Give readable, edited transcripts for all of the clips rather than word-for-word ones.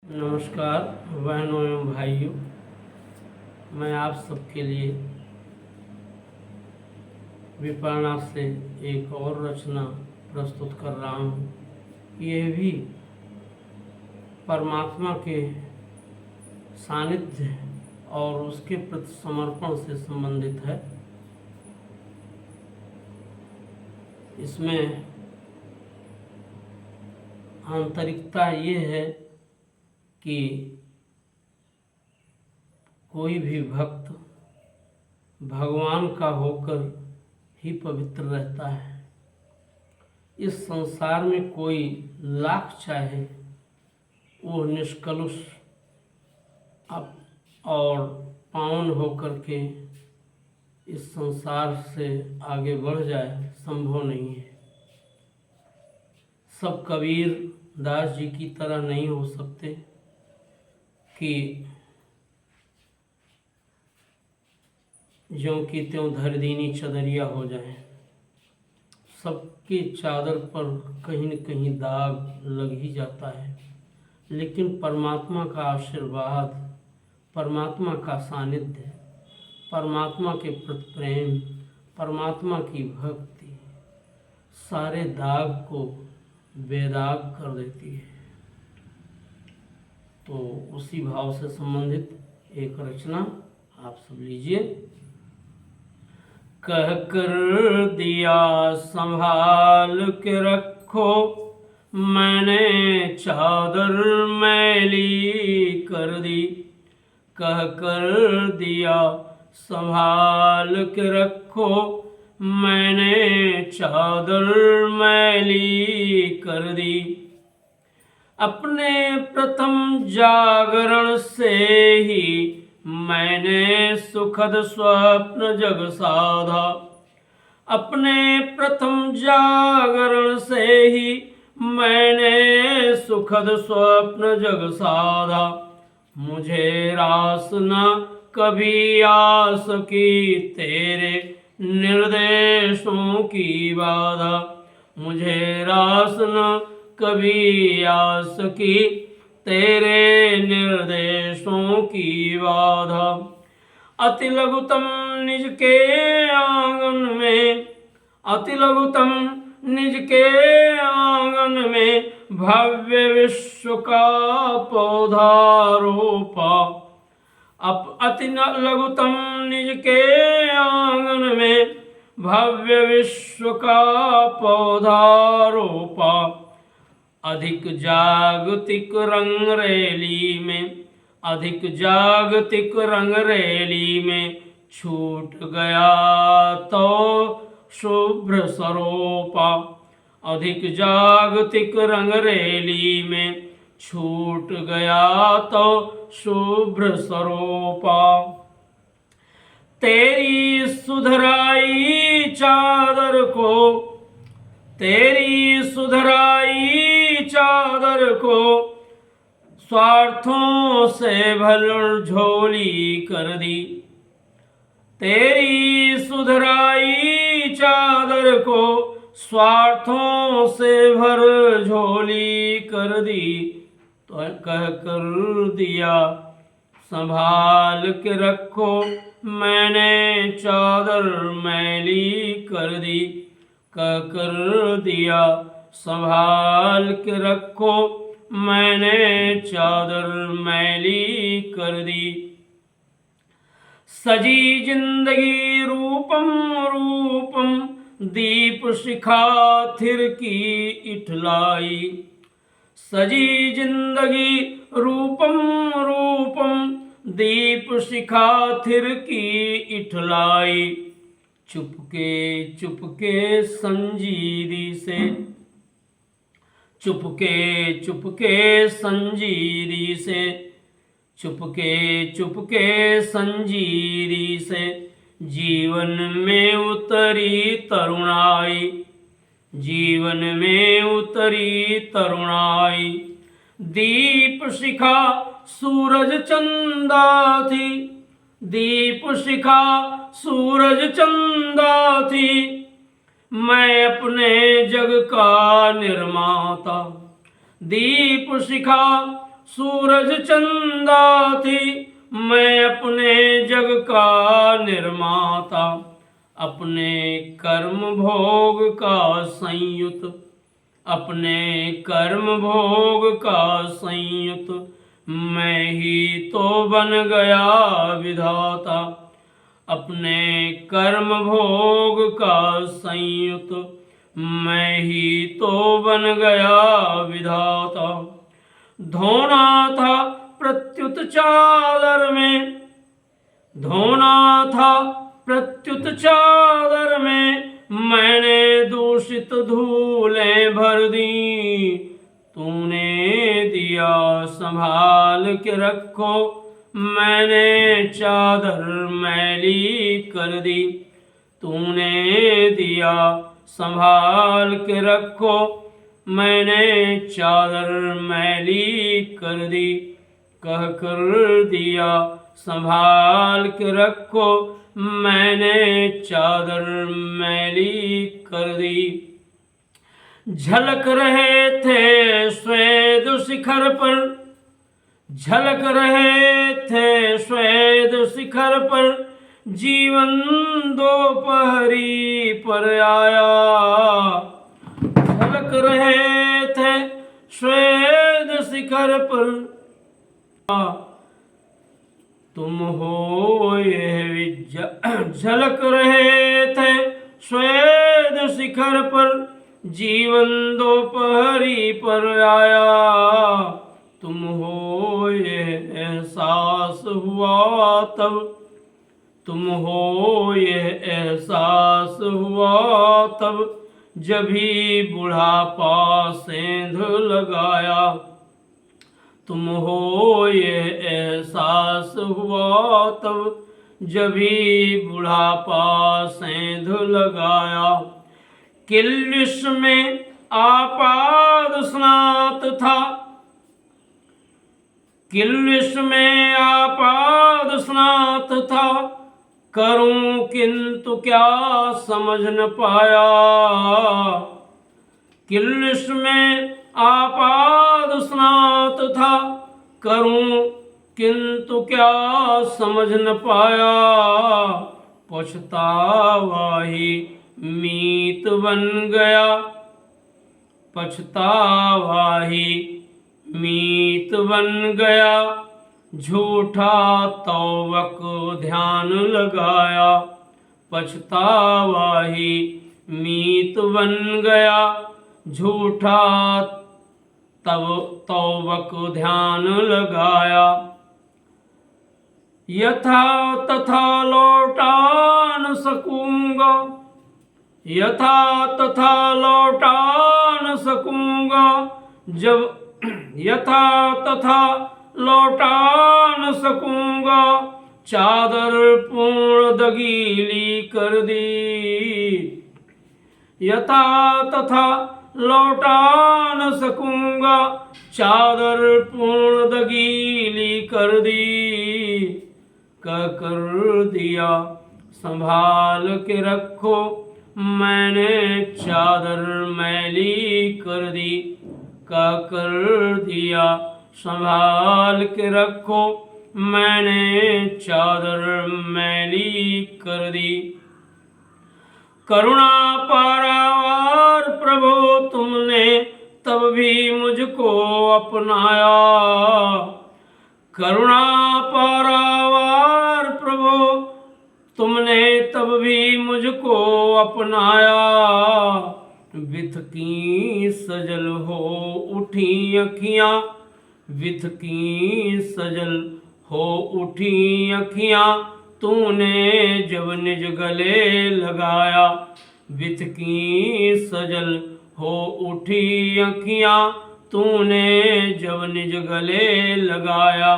नमस्कार बहनों एवं भाइयों, मैं आप सबके लिए विपणा से एक और रचना प्रस्तुत कर रहा हूँ। यह भी परमात्मा के सानिध्य और उसके प्रति समर्पण से संबंधित है। इसमें आंतरिकता ये है कि कोई भी भक्त भगवान का होकर ही पवित्र रहता है। इस संसार में कोई लाख चाहे वो निष्कलुष और पावन होकर के इस संसार से आगे बढ़ जाए, संभव नहीं है। सब कबीर दास जी की तरह नहीं हो सकते कि ज्यों की त्यों धर दीनी चदरिया हो जाए। सबकी चादर पर कहीं न कहीं दाग लग ही जाता है, लेकिन परमात्मा का आशीर्वाद, परमात्मा का सानिध्य, परमात्मा के प्रति प्रेम, परमात्मा की भक्ति सारे दाग को बेदाग कर देती है। तो उसी भाव से संबंधित एक रचना आप सब लीजिए। कह कर दिया संभाल के रखो, मैंने चादर मैली कर दी। कह कर दिया संभाल के रखो, मैंने चादर मैली कर दी। अपने प्रथम जागरण से ही मैंने सुखद स्वप्न जग साधा। अपने प्रथम जागरण से ही मैंने सुखद स्वप्न जग साधा। मुझे रास न कभी आस की तेरे निर्देशों की बाधा। मुझे रास न कभी आस की तेरे निर्देशों की बाधा। अति लघुतम निज के आंगन में, अति लघुतम निज के आंगन में भव्य विश्व का पौधा रोपा। अति लघुतम निज के आंगन में भव्य विश्व का पौधा रोपा। अधिक जागतिक रंगरेली में, अधिक जागतिक रंगरेली में छूट गया तो शुभ्र सरोपा। अधिक जागतिक रंगरेली में छूट गया तो शुभ्र सरोपा। तेरी सुधराई चादर को, तेरी सुधराई चादर को स्वार्थों से भर झोली कर दी। तेरी सुधराई चादर को स्वार्थों से भर झोली कर दी। तो कह कर दिया संभाल के रखो, मैंने चादर मैली कर दी। कह कर दिया संभाल के रखो, मैंने चादर मैली कर दी। सजी जिंदगी रूपम रूपम दीप शिखा थिर की इठलाई। सजी जिंदगी रूपम रूपम दीप शिखा थिर की इठलाई। चुपके चुपके संजीरी से, चुपके चुपके संजीरी से, चुपके चुपके संजीरी से जीवन में उतरी तरुणाई। जीवन में उतरी तरुणाई। दीप शिखा सूरज चंदा थी, दीप शिखा सूरज चंदा थी। मैं अपने जग का निर्माता। दीप शिखा सूरज चंदा थी, मैं अपने जग का निर्माता, अपने कर्म भोग का संयुत, अपने कर्म भोग का संयुत, मैं ही तो बन गया विधाता, अपने कर्म भोग का संयुत, मैं ही तो बन गया विधाता। धोना था प्रत्युत चादर में, धोना था प्रत्युत चादर में, मैंने दूषित धूलें भर दी, तूने दिया संभाल के रखो, मैंने चादर मैली कर दी, तूने दिया संभाल के रखो, मैंने चादर मैली कर दी, कह कर दिया संभाल के रखो, मैंने चादर मैली कर दी। झलक रहे थे श्वेत शिखर पर, झलक रहे थे श्वेत शिखर पर, जीवन दोपहरी पर आया, झलक रहे थे श्वेत शिखर पर, तुम हो ये विद्या, झलक रहे थे श्वेत शिखर पर, जीवन दोपहरी पर आया, तुम हो ये एहसास हुआ तब, तुम हो ये एहसास हुआ तब, जभी बुढ़ापा सेंध लगाया, तुम हो ये एहसास हुआ तब, जभी बुढ़ापा सेंध लगाया। किल्बिश में आपाद स्नात था, किल्बिश में आपाद स्नात था, करूं किंतु क्या समझ न पाया, किल्बिश में आपाद स्नात था, करूं किंतु क्या समझ न पाया, पछतावा ही मीत बन गया, पछतावा ही मीत बन गया, झूठा तौबक ध्यान लगाया, पछतावा ही मीत बन गया, झूठा तब तौबक ध्यान लगाया। यथा तथा लौटा न सकूंगा, यथा तथा लौटा न सकूंगा, जब यथा तथा लौटा न सकूंगा, चादर पूर्ण दगीली कर दी, यथा तथा लौटा न सकूंगा, चादर पूर्ण दगीली कर दी, कर दिया संभाल के रखो, मैंने चादर मैली कर दी, कर दिया संभाल के रखो, मैंने चादर मैली कर दी। करुणा पारावार प्रभु तुमने तब भी मुझको अपनाया, करुणा पारावार प्रभु तुमने तब भी मुझको अपनाया, विथ की सजल हो उठी अखियाँ, विथ की सजल हो उठी अखियाँ, तूने जब निज गले लगाया, विथ की सजल हो उठी अखियाँ, तूने जब निज गले लगाया।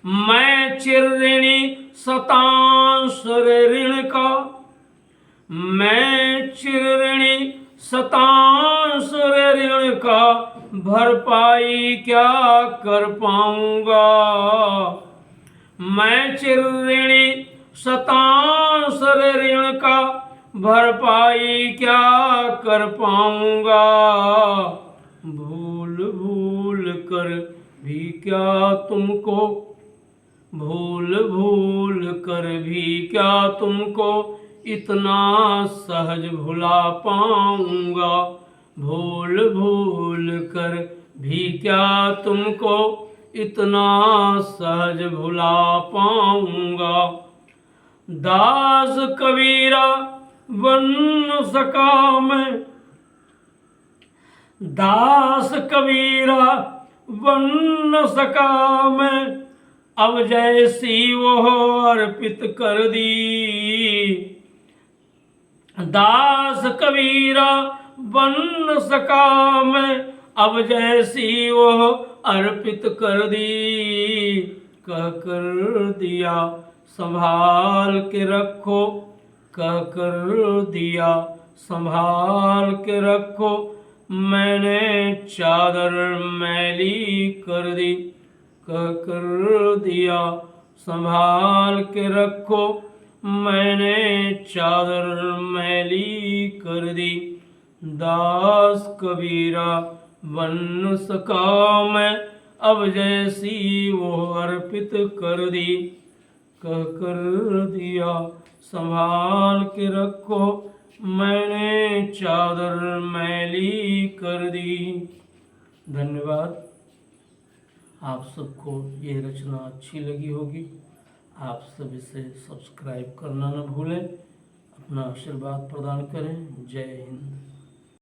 मैं चिर ऋणी शतांश ऋण का, मैं चिर ऋणी शतांश ऋण का, भरपाई क्या कर पाऊंगा, मैं चिर ऋणी शतांश ऋण का, भरपाई क्या कर पाऊंगा, भूल भूल कर भी क्या तुमको, भूल भूल कर भी क्या तुमको इतना सहज भुला पाऊंगा। भूल भूल कर भी क्या तुमको इतना सहज भुला पाऊंगा। दास कबीरा बन न सका मैं, दास कबीरा बन न सका मैं, अब जैसी वो अर्पित कर दी। दास कबीरा बन न सका मैं, अब जैसी वो अर्पित कर दी। कह कर दिया संभाल के रखो, कह कर दिया संभाल के रखो, मैंने चादर मैली कर दी। कह कर दिया संभाल के रखो, मैंने चादर मैली कर दी। दास कबीरा बन न सका मैं, अब जैसी वो अर्पित कर दी। कह कर दिया संभाल के रखो, मैंने चादर मैली कर दी। धन्यवाद। आप सबको ये रचना अच्छी लगी होगी। आप सब इसे सब्सक्राइब करना न भूलें, अपना आशीर्वाद प्रदान करें। जय हिंद।